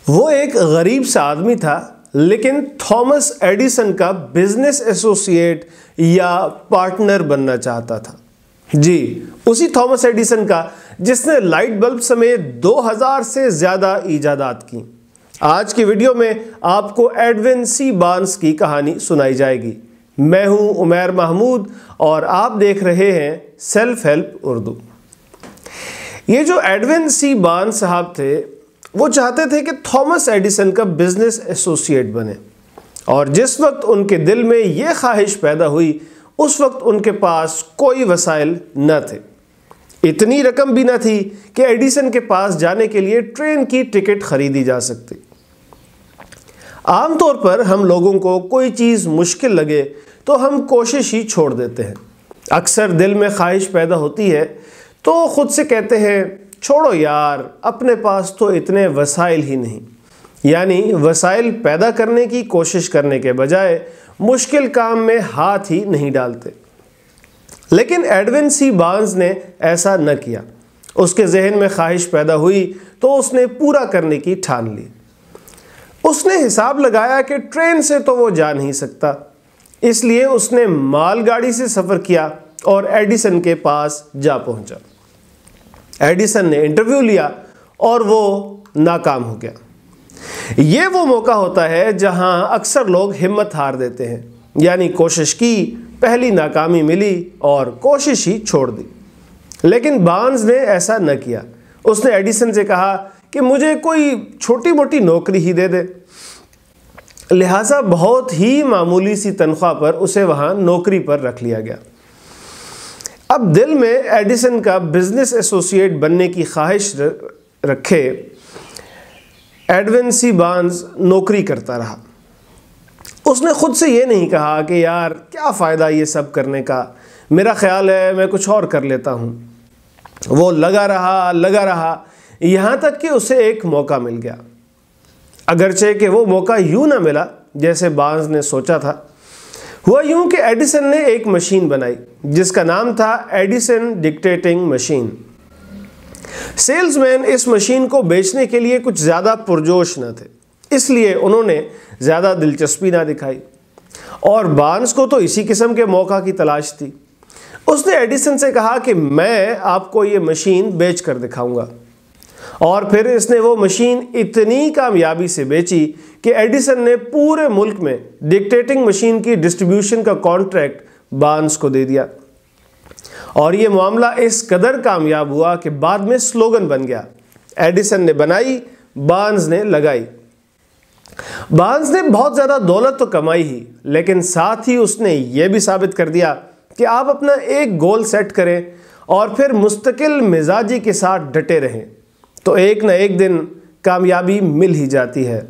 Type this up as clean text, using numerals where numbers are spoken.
وہ ایک غریب سا آدمی تھا لیکن تھامس ایڈیسن کا بزنس ایسوسیٹ یا پارٹنر بننا چاہتا تھا۔ جی، اسی تھامس ایڈیسن کا جس نے لائٹ بلب سمیت 2000 سے زیادہ ایجادات کی۔ آج کی ویڈیو میں آپ کو ایڈون سی بارنس کی کہانی سنائی جائے گی۔ میں ہوں عمیر محمود اور آپ دیکھ رہے ہیں سیلف ہیلپ اردو۔ یہ جو ایڈون سی بارنس صاحب تھے وہ چاہتے تھے کہ تھامس ایڈیسن کا بزنس ایسوسیٹ بنے، اور جس وقت ان کے دل میں یہ خواہش پیدا ہوئی اس وقت ان کے پاس کوئی وسائل نہ تھے۔ اتنی رقم بھی نہ تھی کہ ایڈیسن کے پاس جانے کے لیے ٹرین کی ٹکٹ خریدی جا سکتی۔ عام طور پر ہم لوگوں کو کوئی چیز مشکل لگے تو ہم کوشش ہی چھوڑ دیتے ہیں۔ اکثر دل میں خواہش پیدا ہوتی ہے تو خود سے کہتے ہیں چھوڑو یار، اپنے پاس تو اتنے وسائل ہی نہیں، یعنی وسائل پیدا کرنے کی کوشش کرنے کے بجائے مشکل کام میں ہاتھ ہی نہیں ڈالتے۔ لیکن ایڈون سی بارنس نے ایسا نہ کیا۔ اس کے ذہن میں خواہش پیدا ہوئی تو اس نے پورا کرنے کی ٹھان لی۔ اس نے حساب لگایا کہ ٹرین سے تو وہ جا نہیں سکتا، اس لیے اس نے مال گاڑی سے سفر کیا اور ایڈیسن کے پاس جا پہنچا۔ ایڈیسن نے انٹرویو لیا اور وہ ناکام ہو گیا۔ یہ وہ موقع ہوتا ہے جہاں اکثر لوگ ہمت ہار دیتے ہیں، یعنی کوشش کی، پہلی ناکامی ملی اور کوشش ہی چھوڑ دی۔ لیکن بارنس نے ایسا نہ کیا۔ اس نے ایڈیسن سے کہا کہ مجھے کوئی چھوٹی موٹی نوکری ہی دے دے۔ لہٰذا بہت ہی معمولی سی تنخواہ پر اسے وہاں نوکری پر رکھ لیا گیا۔ اب دل میں ایڈیسن کا بزنس ایسوسیٹ بننے کی خواہش رکھے ایڈون سی بارنس نوکری کرتا رہا۔ اس نے خود سے یہ نہیں کہا کہ یار کیا فائدہ یہ سب کرنے کا، میرا خیال ہے میں کچھ اور کر لیتا ہوں۔ وہ لگا رہا یہاں تک کہ اسے ایک موقع مل گیا، اگرچہ کہ وہ موقع یوں نہ ملا جیسے بارنس نے سوچا تھا۔ ہوا یوں کہ ایڈیسن نے ایک مشین بنائی جس کا نام تھا Edison dictating machine. Sales man اس مشین کو بیچنے کے لیے کچھ زیادہ پرجوش نہ تھے، اس لیے انہوں نے زیادہ دلچسپی نہ دکھائی، اور بارنس کو تو اسی قسم کے موقع کی تلاش تھی۔ اس نے ایڈیسن سے کہا کہ میں آپ کو یہ مشین بیچ کر دکھاؤں گا، اور پھر اس نے وہ مشین اتنی کامیابی سے بیچی کہ ایڈیسن نے پورے ملک میں ڈکٹیٹنگ مشین کی ڈسٹریبیوشن کا کانٹریکٹ بارنس کو دے دیا، اور یہ معاملہ اس قدر کامیاب ہوا کہ بعد میں سلوگن بن گیا، ایڈیسن نے بنائی، بارنس نے لگائی۔ بارنس نے بہت زیادہ دولت تو کمائی ہی، لیکن ساتھ ہی اس نے یہ بھی ثابت کر دیا کہ آپ اپنا ایک گول سیٹ کریں اور پھر مستقل مزاجی کے ساتھ ڈٹے رہیں تو ایک نہ ایک دن کامیابی مل ہی جاتی ہے۔